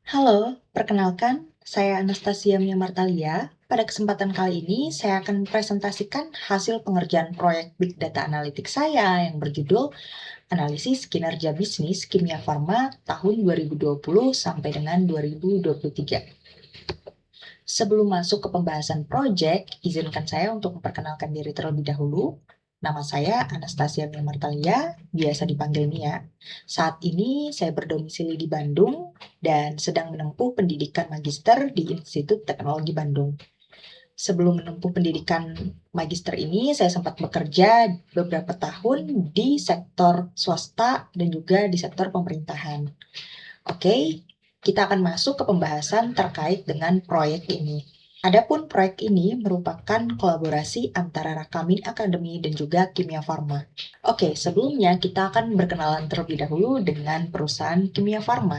Halo, perkenalkan, saya Anastasia Mia Martalia. Pada kesempatan kali ini, saya akan presentasikan hasil pengerjaan proyek Big Data Analytics saya yang berjudul Analisis Kinerja Bisnis Kimia Farma tahun 2020 sampai dengan 2023. Sebelum masuk ke pembahasan proyek, izinkan saya untuk memperkenalkan diri terlebih dahulu. Nama saya Anastasia Mia Martalia, biasa dipanggil Mia. Saat ini saya berdomisili di Bandung dan sedang menempuh pendidikan magister di Institut Teknologi Bandung. Sebelum menempuh pendidikan magister ini, saya sempat bekerja beberapa tahun di sektor swasta dan juga di sektor pemerintahan. Oke, kita akan masuk ke pembahasan terkait dengan proyek ini. Adapun proyek ini merupakan kolaborasi antara Rakamin Academy dan juga Kimia Farma. Oke, sebelumnya kita akan berkenalan terlebih dahulu dengan perusahaan Kimia Farma.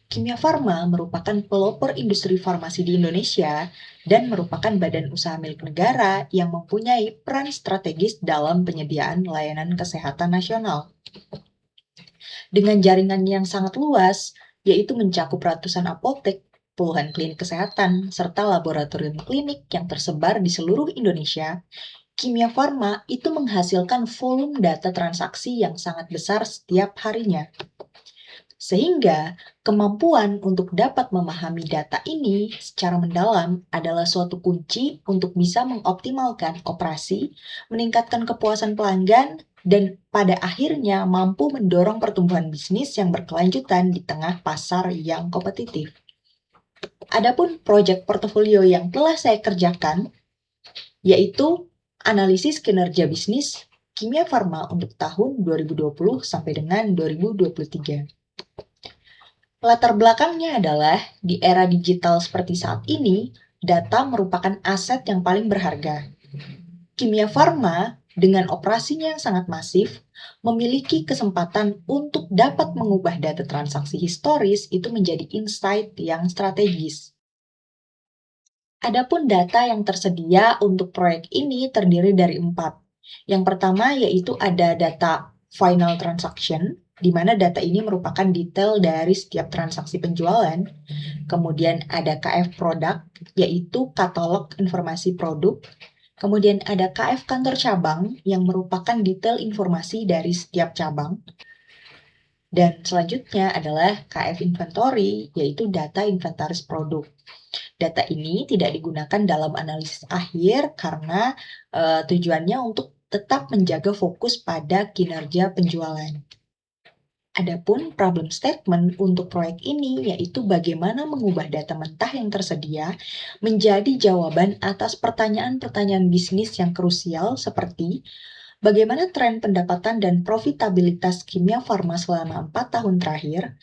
Kimia Farma merupakan pelopor industri farmasi di Indonesia dan merupakan badan usaha milik negara yang mempunyai peran strategis dalam penyediaan layanan kesehatan nasional. Dengan jaringan yang sangat luas, yaitu mencakup ratusan apotek, puluhan klinik kesehatan, serta laboratorium klinik yang tersebar di seluruh Indonesia, Kimia Farma itu menghasilkan volume data transaksi yang sangat besar setiap harinya. Sehingga kemampuan untuk dapat memahami data ini secara mendalam adalah suatu kunci untuk bisa mengoptimalkan operasi, meningkatkan kepuasan pelanggan, dan pada akhirnya mampu mendorong pertumbuhan bisnis yang berkelanjutan di tengah pasar yang kompetitif. Adapun proyek portofolio yang telah saya kerjakan, yaitu analisis kinerja bisnis Kimia Farma untuk tahun 2020 sampai dengan 2023. Latar belakangnya adalah di era digital seperti saat ini, data merupakan aset yang paling berharga. Kimia Farma dengan operasinya yang sangat masif memiliki kesempatan untuk dapat mengubah data transaksi historis itu menjadi insight yang strategis. Adapun data yang tersedia untuk proyek ini terdiri dari 4. Yang pertama yaitu ada data final transaction, di mana data ini merupakan detail dari setiap transaksi penjualan. Kemudian ada KF produk, yaitu katalog informasi produk. Kemudian ada KF kantor cabang, yang merupakan detail informasi dari setiap cabang. Dan selanjutnya adalah KF inventory, yaitu data inventaris produk. Data ini tidak digunakan dalam analisis akhir karena tujuannya untuk tetap menjaga fokus pada kinerja penjualan. Adapun problem statement untuk proyek ini yaitu bagaimana mengubah data mentah yang tersedia menjadi jawaban atas pertanyaan-pertanyaan bisnis yang krusial seperti bagaimana tren pendapatan dan profitabilitas Kimia Farma selama 4 tahun terakhir,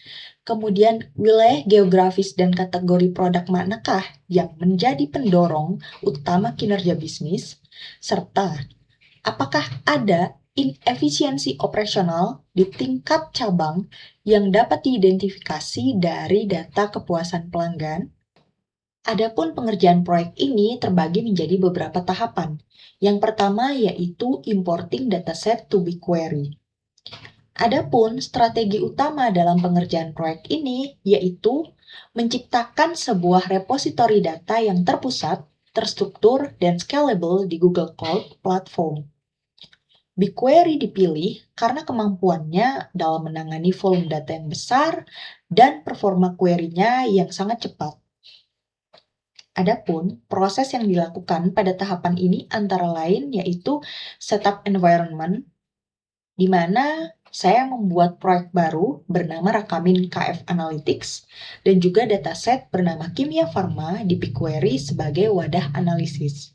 kemudian wilayah geografis dan kategori produk manakah yang menjadi pendorong utama kinerja bisnis, serta apakah ada inefisiensi operasional di tingkat cabang yang dapat diidentifikasi dari data kepuasan pelanggan. Adapun pengerjaan proyek ini terbagi menjadi beberapa tahapan. Yang pertama yaitu importing dataset to BigQuery. Adapun strategi utama dalam pengerjaan proyek ini yaitu menciptakan sebuah repositori data yang terpusat, terstruktur, dan scalable di Google Cloud Platform. BigQuery dipilih karena kemampuannya dalam menangani volume data yang besar dan performa query-nya yang sangat cepat. Adapun proses yang dilakukan pada tahapan ini antara lain yaitu setup environment, di mana saya membuat proyek baru bernama Rakamin KF Analytics dan juga dataset bernama Kimia Farma di BigQuery sebagai wadah analisis.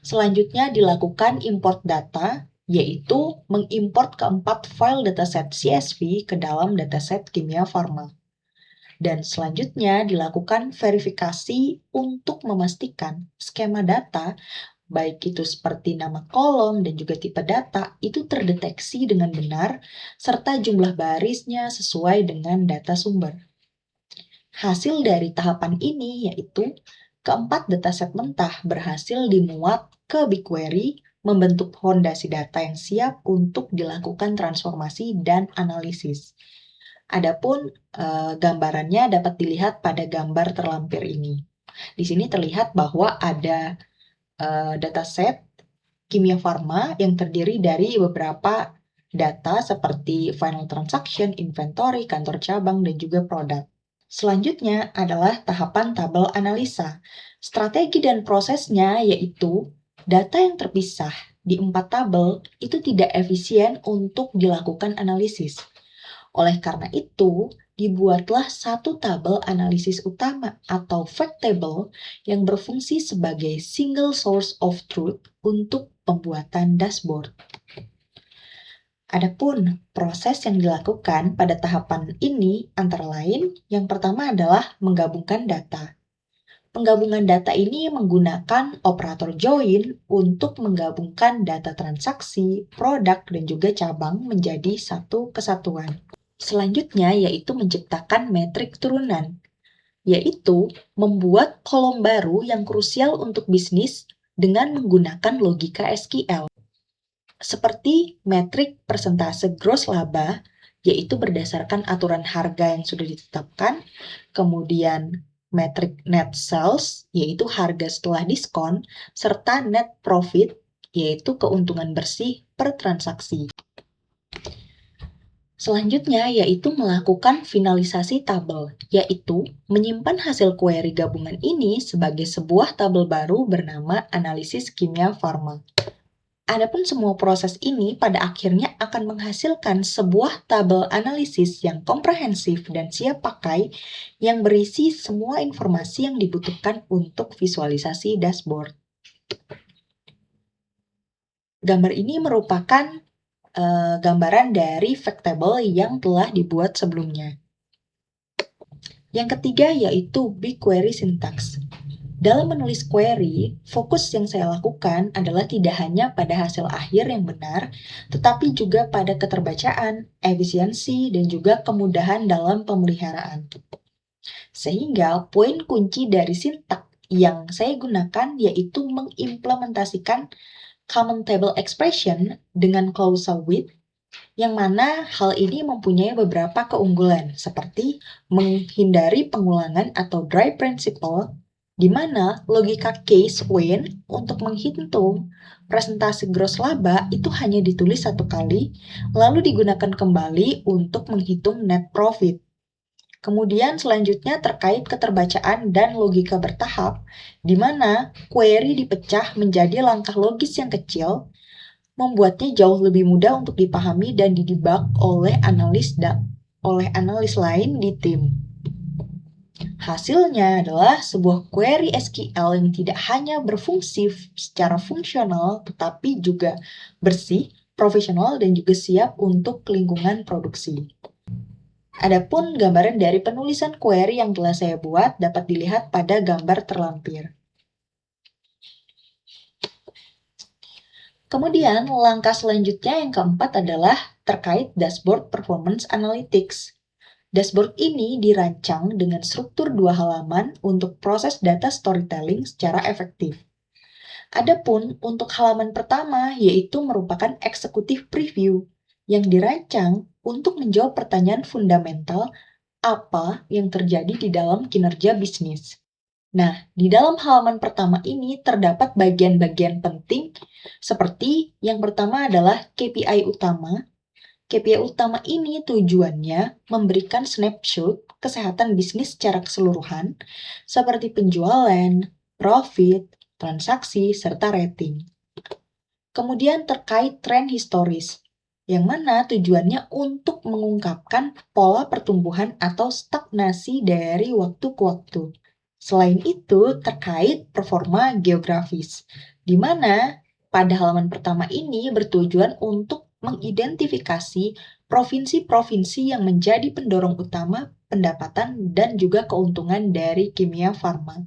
Selanjutnya dilakukan import data, yaitu mengimport keempat file dataset CSV ke dalam dataset Kimia Farma. Dan selanjutnya dilakukan verifikasi untuk memastikan skema data, baik itu seperti nama kolom dan juga tipe data, itu terdeteksi dengan benar, serta jumlah barisnya sesuai dengan data sumber. Hasil dari tahapan ini yaitu keempat dataset mentah berhasil dimuat ke BigQuery, membentuk fondasi data yang siap untuk dilakukan transformasi dan analisis. Adapun gambarannya dapat dilihat pada gambar terlampir ini. Di sini terlihat bahwa ada dataset Kimia Farma yang terdiri dari beberapa data seperti final transaction, inventory, kantor cabang, dan juga produk. Selanjutnya adalah tahapan tabel analisa. Strategi dan prosesnya yaitu data yang terpisah di 4 tabel itu tidak efisien untuk dilakukan analisis. Oleh karena itu, dibuatlah satu tabel analisis utama atau fact table yang berfungsi sebagai single source of truth untuk pembuatan dashboard. Adapun proses yang dilakukan pada tahapan ini antara lain, yang pertama adalah menggabungkan data. Penggabungan data ini menggunakan operator join untuk menggabungkan data transaksi, produk, dan juga cabang menjadi satu kesatuan. Selanjutnya yaitu menciptakan metrik turunan, yaitu membuat kolom baru yang krusial untuk bisnis dengan menggunakan logika SQL. Seperti metrik persentase gross laba, yaitu berdasarkan aturan harga yang sudah ditetapkan, kemudian metrik net sales, yaitu harga setelah diskon, serta net profit, yaitu keuntungan bersih per transaksi. Selanjutnya yaitu melakukan finalisasi tabel, yaitu menyimpan hasil query gabungan ini sebagai sebuah tabel baru bernama analisis kimia farma. Adapun semua proses ini pada akhirnya akan menghasilkan sebuah tabel analisis yang komprehensif dan siap pakai yang berisi semua informasi yang dibutuhkan untuk visualisasi dashboard. Gambar ini merupakan gambaran dari fact table yang telah dibuat sebelumnya. Yang ketiga yaitu BigQuery syntax. Dalam menulis query, fokus yang saya lakukan adalah tidak hanya pada hasil akhir yang benar, tetapi juga pada keterbacaan, efisiensi, dan juga kemudahan dalam pemeliharaan. Sehingga poin kunci dari syntax yang saya gunakan yaitu mengimplementasikan common table expression dengan clause with, yang mana hal ini mempunyai beberapa keunggulan, seperti menghindari pengulangan atau dry principle, di mana logika case when untuk menghitung presentasi gross laba itu hanya ditulis satu kali, lalu digunakan kembali untuk menghitung net profit. Kemudian selanjutnya terkait keterbacaan dan logika bertahap, di mana query dipecah menjadi langkah logis yang kecil, membuatnya jauh lebih mudah untuk dipahami dan didebug oleh analis lain di tim. Hasilnya adalah sebuah query SQL yang tidak hanya berfungsi secara fungsional, tetapi juga bersih, profesional, dan juga siap untuk lingkungan produksi. Adapun gambaran dari penulisan query yang telah saya buat dapat dilihat pada gambar terlampir. Kemudian, langkah selanjutnya yang keempat adalah terkait dashboard performance analytics. Dashboard ini dirancang dengan struktur 2 halaman untuk proses data storytelling secara efektif. Adapun untuk halaman pertama yaitu merupakan executive preview yang dirancang untuk menjawab pertanyaan fundamental apa yang terjadi di dalam kinerja bisnis. Nah, di dalam halaman pertama ini terdapat bagian-bagian penting seperti yang pertama adalah KPI utama. KPI utama ini tujuannya memberikan snapshot kesehatan bisnis secara keseluruhan seperti penjualan, profit, transaksi, serta rating. Kemudian terkait tren historis, yang mana tujuannya untuk mengungkapkan pola pertumbuhan atau stagnasi dari waktu ke waktu. Selain itu, terkait performa geografis, di mana pada halaman pertama ini bertujuan untuk mengidentifikasi provinsi-provinsi yang menjadi pendorong utama pendapatan dan juga keuntungan dari kimia farma.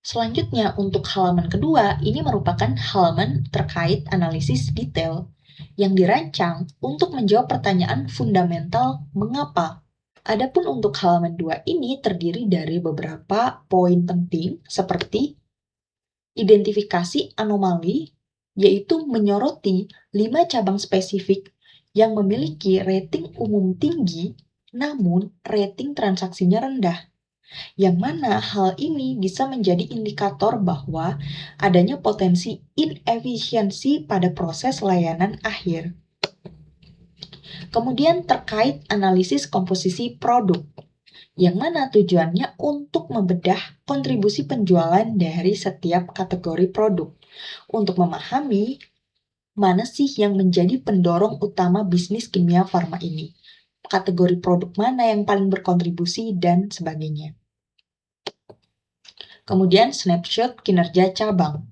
Selanjutnya, untuk halaman kedua, ini merupakan halaman terkait analisis detail yang dirancang untuk menjawab pertanyaan fundamental mengapa. Adapun untuk halaman 2 ini terdiri dari beberapa poin penting seperti identifikasi anomali, yaitu menyoroti 5 cabang spesifik yang memiliki rating umum tinggi, namun rating transaksinya rendah. Yang mana hal ini bisa menjadi indikator bahwa adanya potensi inefisiensi pada proses layanan akhir. Kemudian terkait analisis komposisi produk, yang mana tujuannya untuk membedah kontribusi penjualan dari setiap kategori produk, untuk memahami mana sih yang menjadi pendorong utama bisnis kimia farma ini, kategori produk mana yang paling berkontribusi, dan sebagainya. Kemudian snapshot kinerja cabang.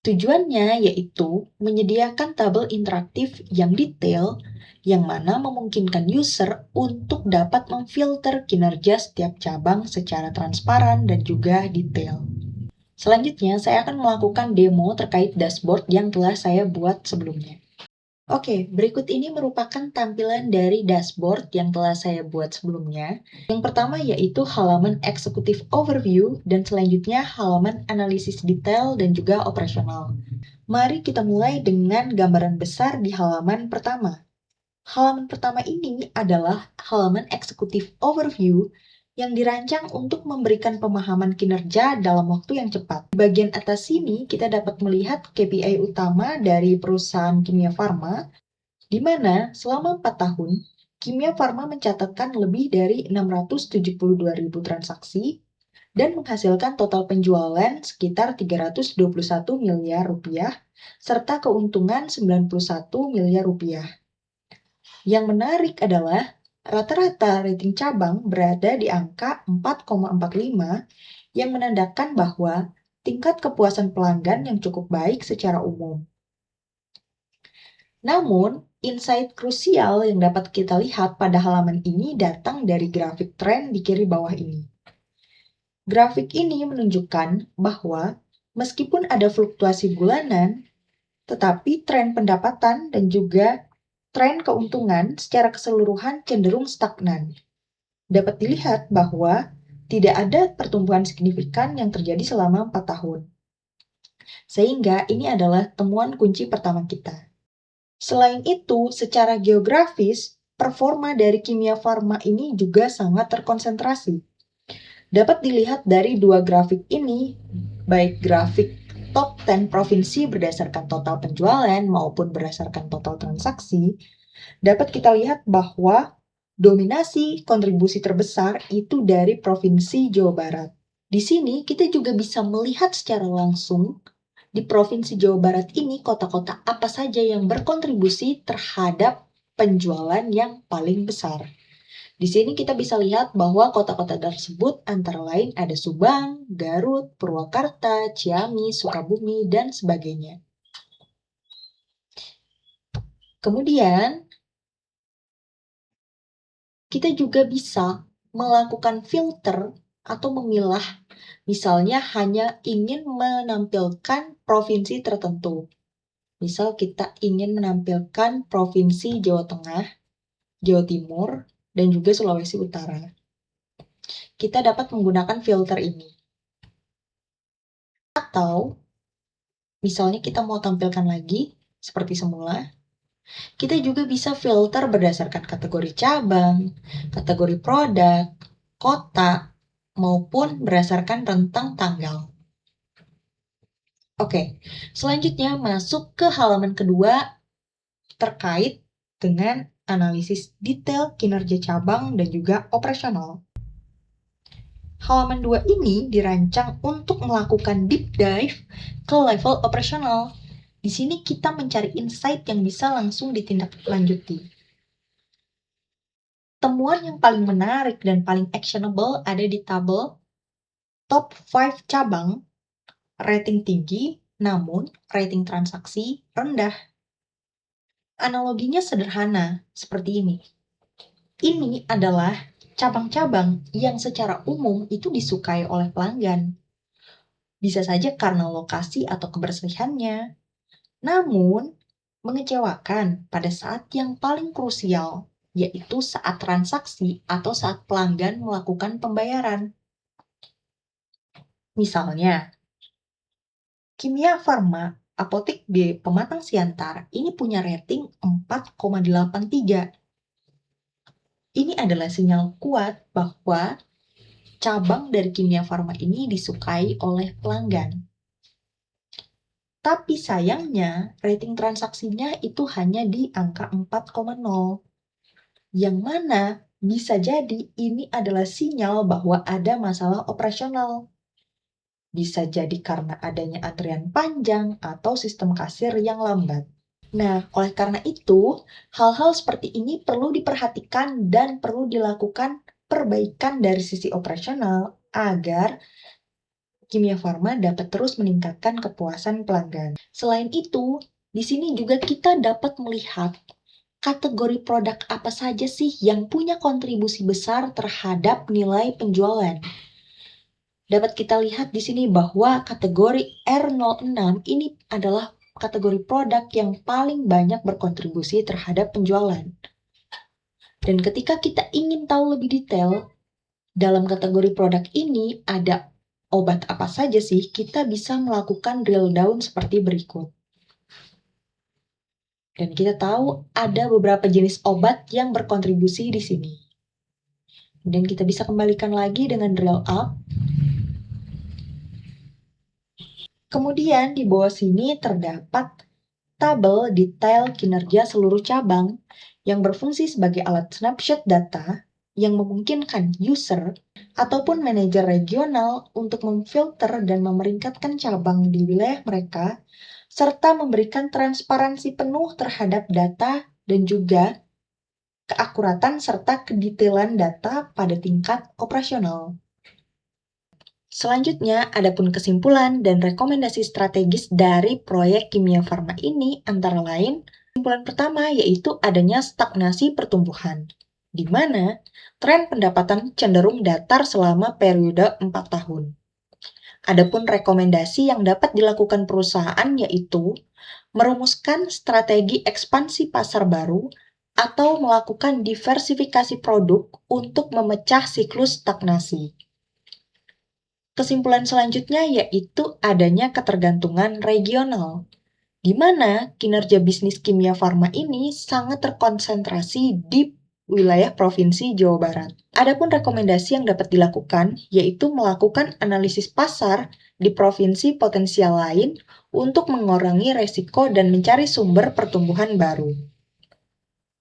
Tujuannya yaitu menyediakan tabel interaktif yang detail yang mana memungkinkan user untuk dapat memfilter kinerja setiap cabang secara transparan dan juga detail. Selanjutnya, saya akan melakukan demo terkait dashboard yang telah saya buat sebelumnya. Oke, berikut ini merupakan tampilan dari dashboard yang telah saya buat sebelumnya. Yang pertama yaitu halaman Executive Overview dan selanjutnya halaman analisis detail dan juga operasional. Mari kita mulai dengan gambaran besar di halaman pertama. Halaman pertama ini adalah halaman Executive Overview yang dirancang untuk memberikan pemahaman kinerja dalam waktu yang cepat. Di bagian atas sini kita dapat melihat KPI utama dari perusahaan kimia farma, di mana selama 4 tahun, Kimia Farma mencatatkan lebih dari 672.000 transaksi dan menghasilkan total penjualan sekitar 321 miliar rupiah serta keuntungan 91 miliar rupiah. Yang menarik adalah rata-rata rating cabang berada di angka 4,45 yang menandakan bahwa tingkat kepuasan pelanggan yang cukup baik secara umum. Namun, insight krusial yang dapat kita lihat pada halaman ini datang dari grafik tren di kiri bawah ini. Grafik ini menunjukkan bahwa meskipun ada fluktuasi bulanan, tetapi tren pendapatan dan juga tren keuntungan secara keseluruhan cenderung stagnan. Dapat dilihat bahwa tidak ada pertumbuhan signifikan yang terjadi selama 4 tahun. Sehingga ini adalah temuan kunci pertama kita. Selain itu, secara geografis, performa dari kimia farma ini juga sangat terkonsentrasi. Dapat dilihat dari dua grafik ini, baik grafik top 10 provinsi berdasarkan total penjualan maupun berdasarkan total transaksi, dapat kita lihat bahwa dominasi kontribusi terbesar itu dari Provinsi Jawa Barat. Di sini kita juga bisa melihat secara langsung di Provinsi Jawa Barat ini kota-kota apa saja yang berkontribusi terhadap penjualan yang paling besar. Di sini kita bisa lihat bahwa kota-kota tersebut antara lain ada Subang, Garut, Purwakarta, Ciamis, Sukabumi, dan sebagainya. Kemudian, kita juga bisa melakukan filter atau memilah, misalnya hanya ingin menampilkan provinsi tertentu. Misal kita ingin menampilkan Provinsi Jawa Tengah, Jawa Timur, dan juga Sulawesi Utara. Kita dapat menggunakan filter ini. Atau, misalnya kita mau tampilkan lagi, seperti semula, kita juga bisa filter berdasarkan kategori cabang, kategori produk, kota, maupun berdasarkan rentang tanggal. Oke, selanjutnya masuk ke halaman kedua terkait dengan analisis detail kinerja cabang dan juga operasional. Halaman 2 ini dirancang untuk melakukan deep dive ke level operasional. Di sini kita mencari insight yang bisa langsung ditindaklanjuti. Temuan yang paling menarik dan paling actionable ada di tabel top 5 cabang, rating tinggi, namun rating transaksi rendah. Analoginya sederhana, seperti ini. Ini adalah cabang-cabang yang secara umum itu disukai oleh pelanggan. Bisa saja karena lokasi atau kebersihannya. Namun, mengecewakan pada saat yang paling krusial, yaitu saat transaksi atau saat pelanggan melakukan pembayaran. Misalnya, Kimia Farma Apotik B Pematang Siantar ini punya rating 4,83. Ini adalah sinyal kuat bahwa cabang dari Kimia Farma ini disukai oleh pelanggan. Tapi sayangnya, rating transaksinya itu hanya di angka 4,0. Yang mana bisa jadi ini adalah sinyal bahwa ada masalah operasional. Bisa jadi karena adanya antrian panjang atau sistem kasir yang lambat. Nah, oleh karena itu, hal-hal seperti ini perlu diperhatikan dan perlu dilakukan perbaikan dari sisi operasional agar Kimia Farma dapat terus meningkatkan kepuasan pelanggan. Selain itu, di sini juga kita dapat melihat kategori produk apa saja sih yang punya kontribusi besar terhadap nilai penjualan. Dapat kita lihat di sini bahwa kategori R06 ini adalah kategori produk yang paling banyak berkontribusi terhadap penjualan. Dan ketika kita ingin tahu lebih detail, dalam kategori produk ini ada obat apa saja sih, kita bisa melakukan drill down seperti berikut. Dan kita tahu ada beberapa jenis obat yang berkontribusi di sini. Dan kita bisa kembalikan lagi dengan drill up. Kemudian di bawah sini terdapat tabel detail kinerja seluruh cabang yang berfungsi sebagai alat snapshot data yang memungkinkan user ataupun manajer regional untuk memfilter dan memeringkatkan cabang di wilayah mereka, serta memberikan transparansi penuh terhadap data dan juga keakuratan serta kedetailan data pada tingkat operasional. Selanjutnya, adapun kesimpulan dan rekomendasi strategis dari proyek Kimia Farma ini antara lain, kesimpulan pertama yaitu adanya stagnasi pertumbuhan, di mana tren pendapatan cenderung datar selama periode 4 tahun. Adapun rekomendasi yang dapat dilakukan perusahaan yaitu merumuskan strategi ekspansi pasar baru atau melakukan diversifikasi produk untuk memecah siklus stagnasi. Kesimpulan selanjutnya yaitu adanya ketergantungan regional, di mana kinerja bisnis Kimia Farma ini sangat terkonsentrasi di wilayah Provinsi Jawa Barat. Adapun rekomendasi yang dapat dilakukan yaitu melakukan analisis pasar di provinsi potensial lain untuk mengurangi resiko dan mencari sumber pertumbuhan baru.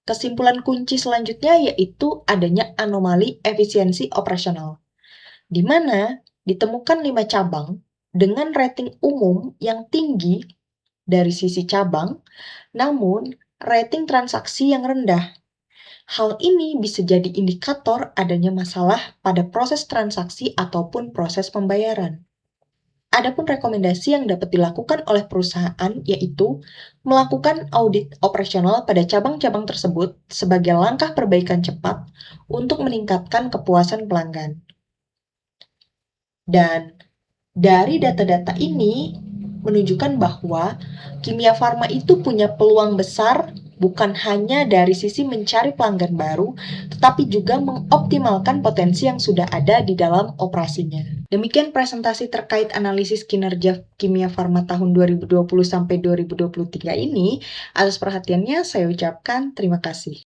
Kesimpulan kunci selanjutnya yaitu adanya anomali efisiensi operasional, di mana ditemukan 5 cabang dengan rating umum yang tinggi dari sisi cabang, namun rating transaksi yang rendah. Hal ini bisa jadi indikator adanya masalah pada proses transaksi ataupun proses pembayaran. Adapun rekomendasi yang dapat dilakukan oleh perusahaan yaitu melakukan audit operasional pada cabang-cabang tersebut sebagai langkah perbaikan cepat untuk meningkatkan kepuasan pelanggan. Dan dari data-data ini menunjukkan bahwa Kimia Farma itu punya peluang besar bukan hanya dari sisi mencari pelanggan baru, tetapi juga mengoptimalkan potensi yang sudah ada di dalam operasinya. Demikian presentasi terkait analisis kinerja Kimia Farma tahun 2020 sampai 2023 ini. Atas perhatiannya saya ucapkan terima kasih.